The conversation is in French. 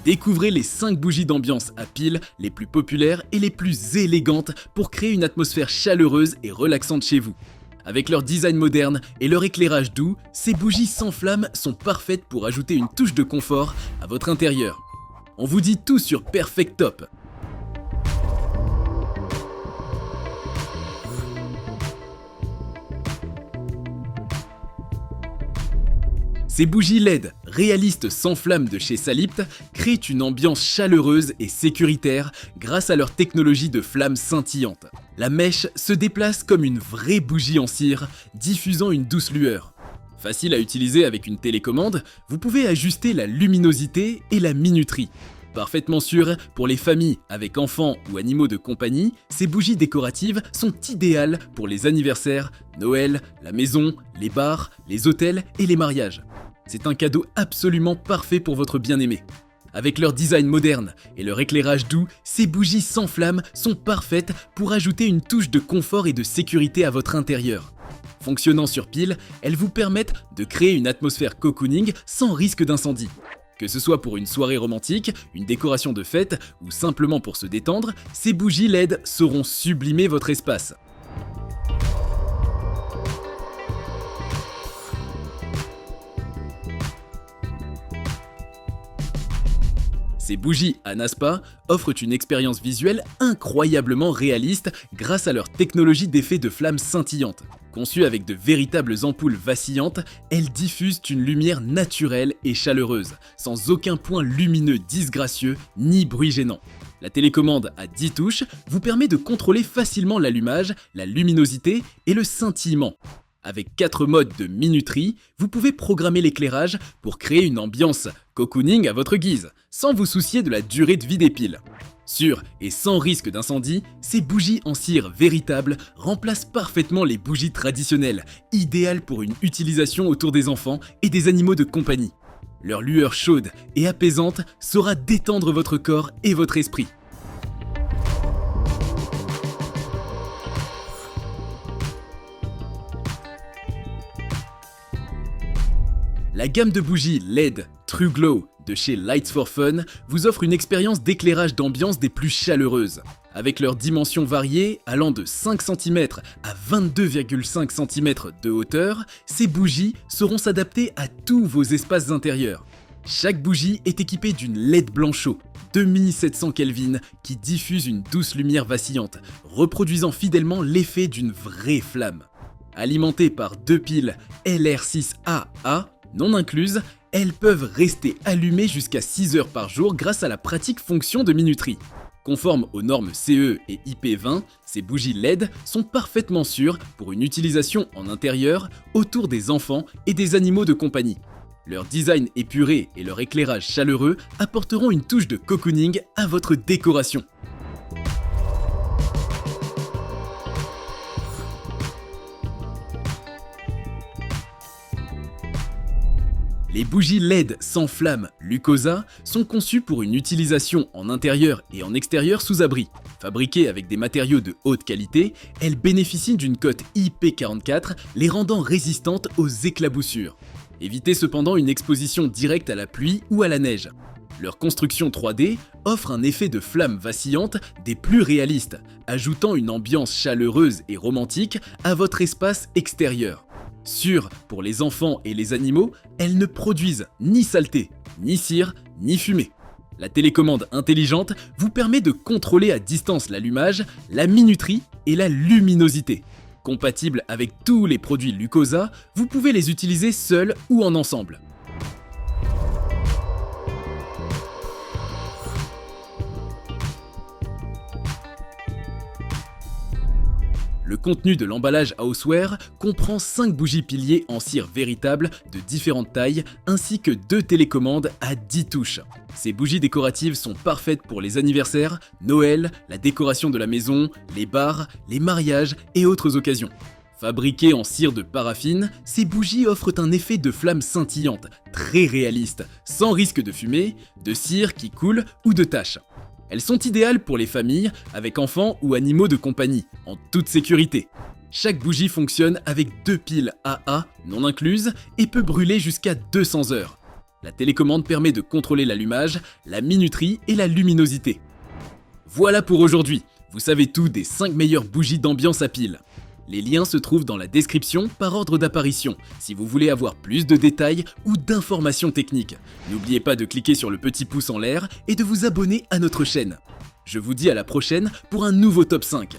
Découvrez les 5 bougies d'ambiance à piles les plus populaires et les plus élégantes pour créer une atmosphère chaleureuse et relaxante chez vous. Avec leur design moderne et leur éclairage doux, ces bougies sans flamme sont parfaites pour ajouter une touche de confort à votre intérieur. On vous dit tout sur Perfect Top. Ces bougies LED réalistes sans flamme de chez Salipt créent une ambiance chaleureuse et sécuritaire grâce à leur technologie de flamme scintillante. La mèche se déplace comme une vraie bougie en cire, diffusant une douce lueur. Facile à utiliser avec une télécommande, vous pouvez ajuster la luminosité et la minuterie. Parfaitement sûres pour les familles avec enfants ou animaux de compagnie, ces bougies décoratives sont idéales pour les anniversaires, Noël, la maison, les bars, les hôtels et les mariages. C'est un cadeau absolument parfait pour votre bien-aimé. Avec leur design moderne et leur éclairage doux, ces bougies sans flamme sont parfaites pour ajouter une touche de confort et de sécurité à votre intérieur. Fonctionnant sur pile, elles vous permettent de créer une atmosphère cocooning sans risque d'incendie. Que ce soit pour une soirée romantique, une décoration de fête ou simplement pour se détendre, ces bougies LED sauront sublimer votre espace. Ces bougies Anaspa offrent une expérience visuelle incroyablement réaliste grâce à leur technologie d'effet de flamme scintillante. Conçues avec de véritables ampoules vacillantes, elles diffusent une lumière naturelle et chaleureuse, sans aucun point lumineux disgracieux ni bruit gênant. La télécommande à 10 touches vous permet de contrôler facilement l'allumage, la luminosité et le scintillement. Avec 4 modes de minuterie, vous pouvez programmer l'éclairage pour créer une ambiance cocooning à votre guise, sans vous soucier de la durée de vie des piles. Sûres et sans risque d'incendie, ces bougies en cire véritable remplacent parfaitement les bougies traditionnelles, idéales pour une utilisation autour des enfants et des animaux de compagnie. Leur lueur chaude et apaisante saura détendre votre corps et votre esprit. La gamme de bougies LED True Glow de chez Lights for Fun vous offre une expérience d'éclairage d'ambiance des plus chaleureuses. Avec leurs dimensions variées, allant de 5 cm à 22,5 cm de hauteur, ces bougies sauront s'adapter à tous vos espaces intérieurs. Chaque bougie est équipée d'une LED Blanchot 2700 Kelvin qui diffuse une douce lumière vacillante, reproduisant fidèlement l'effet d'une vraie flamme. Alimentées par 2 piles LR6AA, non incluses, elles peuvent rester allumées jusqu'à 6 heures par jour grâce à la pratique fonction de minuterie. Conformes aux normes CE et IP20, ces bougies LED sont parfaitement sûres pour une utilisation en intérieur, autour des enfants et des animaux de compagnie. Leur design épuré et leur éclairage chaleureux apporteront une touche de cocooning à votre décoration. Les bougies LED sans flamme Lucosa sont conçues pour une utilisation en intérieur et en extérieur sous abri. Fabriquées avec des matériaux de haute qualité, elles bénéficient d'une cote IP44, les rendant résistantes aux éclaboussures. Évitez cependant une exposition directe à la pluie ou à la neige. Leur construction 3D offre un effet de flamme vacillante des plus réalistes, ajoutant une ambiance chaleureuse et romantique à votre espace extérieur. Sûres pour les enfants et les animaux, elles ne produisent ni saleté, ni cire, ni fumée. La télécommande intelligente vous permet de contrôler à distance l'allumage, la minuterie et la luminosité. Compatibles avec tous les produits Lucosa, vous pouvez les utiliser seuls ou en ensemble. Le contenu de l'emballage Houseware comprend 5 bougies piliers en cire véritable de différentes tailles ainsi que 2 télécommandes à 10 touches. Ces bougies décoratives sont parfaites pour les anniversaires, Noël, la décoration de la maison, les bars, les mariages et autres occasions. Fabriquées en cire de paraffine, ces bougies offrent un effet de flamme scintillante, très réaliste, sans risque de fumée, de cire qui coule ou de taches. Elles sont idéales pour les familles avec enfants ou animaux de compagnie, en toute sécurité. Chaque bougie fonctionne avec 2 piles AA non incluses et peut brûler jusqu'à 200 heures. La télécommande permet de contrôler l'allumage, la minuterie et la luminosité. Voilà pour aujourd'hui, vous savez tout des 5 meilleures bougies d'ambiance à piles. Les liens se trouvent dans la description par ordre d'apparition, si vous voulez avoir plus de détails ou d'informations techniques. N'oubliez pas de cliquer sur le petit pouce en l'air et de vous abonner à notre chaîne. Je vous dis à la prochaine pour un nouveau top 5.